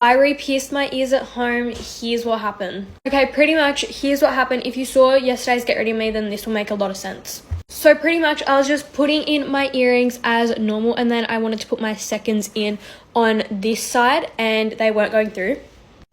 I re-pierced my ears at home. Here's what happened. Okay, pretty much here's what happened. If you saw yesterday's Get Ready With Me, then this will make a lot of sense. So pretty much I was just putting in my earrings as normal, and then I wanted to put my seconds in on this side and they weren't going through.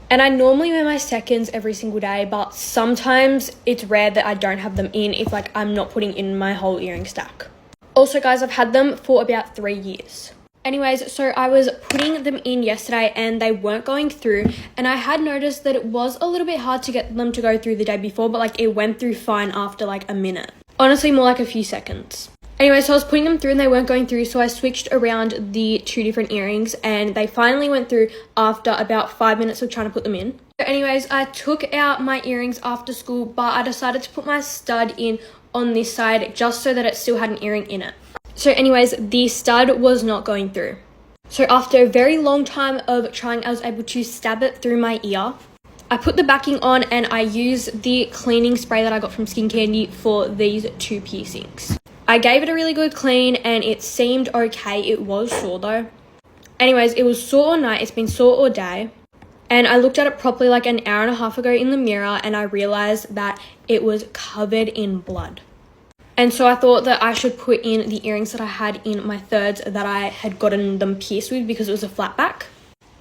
And I normally wear my seconds every single day, but sometimes it's rare that I don't have them in if like I'm not putting in my whole earring stack. Also guys, I've had them for about 3 years. Anyways, so I was putting them in yesterday and they weren't going through, and I had noticed that it was a little bit hard to get them to go through the day before, but like it went through fine after like a minute. Honestly, more like a few seconds. Anyway, so I was putting them through and they weren't going through, so I switched around the 2 different earrings and they finally went through after about 5 minutes of trying to put them in. So anyways, I took out my earrings after school, but I decided to put my stud in on this side just so that it still had an earring in it. So anyways, the stud was not going through. So after a very long time of trying, I was able to stab it through my ear. I put the backing on and I used the cleaning spray that I got from Skin Candy for these 2 piercings. I gave it a really good clean and it seemed okay. It was sore though. Anyways, it was sore all night. It's been sore all day. And I looked at it properly like an hour and a half ago in the mirror and I realized that it was covered in blood. And so I thought that I should put in the earrings that I had in my thirds that I had gotten them pierced with because it was a flat back.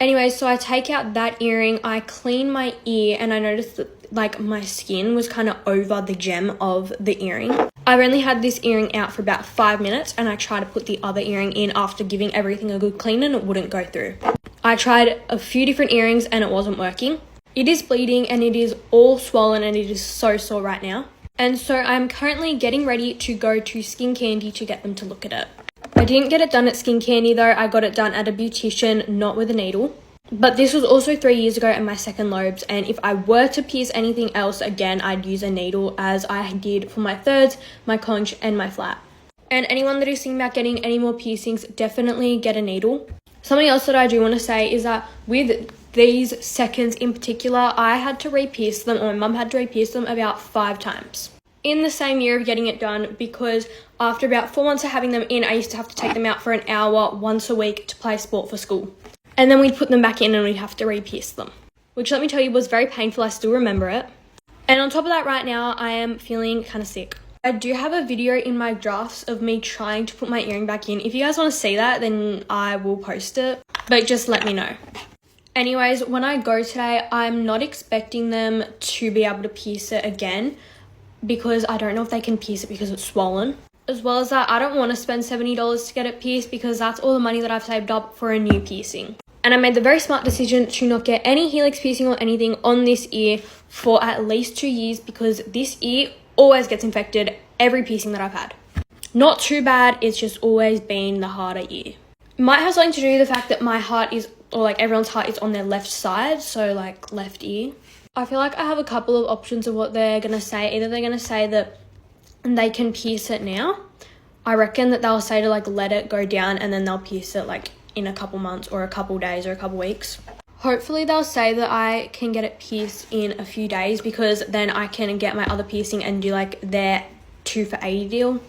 Anyway, so I take out that earring, I clean my ear, and I noticed that like my skin was kind of over the gem of the earring. I've only had this earring out for about 5 minutes and I tried to put the other earring in after giving everything a good clean and it wouldn't go through. I tried a few different earrings and it wasn't working. It is bleeding and it is all swollen and it is so sore right now. And so I'm currently getting ready to go to Skin Candy to get them to look at it. I didn't get it done at Skin Candy though. I got it done at a beautician, not with a needle. But this was also 3 years ago at my second lobes, and if I were to pierce anything else again, I'd use a needle as I did for my thirds, my conch and my flat. And anyone that is thinking about getting any more piercings, definitely get a needle. Something else that I do want to say is that with these seconds in particular, I had to re-pierce them, or my mum had to re-pierce them about 5 times in the same year of getting it done, because after about 4 months of having them in, I used to have to take them out for an hour once a week to play sport for school. And then we'd put them back in and we'd have to re-pierce them, which let me tell you was very painful. I still remember it. And on top of that, right now I am feeling kind of sick. I do have a video in my drafts of me trying to put my earring back in. If you guys want to see that, then I will post it, but just let me know. Anyways, when I go today, I'm not expecting them to be able to pierce it again because I don't know if they can pierce it because it's swollen. As well as that, I don't want to spend $70 to get it pierced because that's all the money that I've saved up for a new piercing. And I made the very smart decision to not get any helix piercing or anything on this ear for at least 2 years because this ear always gets infected every piercing that I've had. Not too bad, it's just always been the harder ear. It might have something to do with the fact that my heart is, or like everyone's heart is on their left side, so like left ear. I feel like I have a couple of options of what they're going to say. Either they're going to say that they can pierce it now. I reckon that they'll say to like let it go down and then they'll pierce it like in a couple months or a couple days or a couple weeks. Hopefully they'll say that I can get it pierced in a few days because then I can get my other piercing and do like their 2 for $80 deal,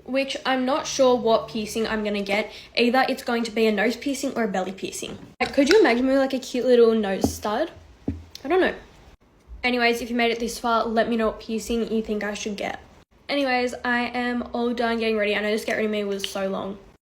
which I'm not sure what piercing I'm going to get. Either it's going to be a nose piercing or a belly piercing. Like, could you imagine me like a cute little nose stud? I don't know. Anyways, if you made it this far, let me know what piercing you think I should get. Anyways, I am all done getting ready. I know this Get Ready With Me was so long.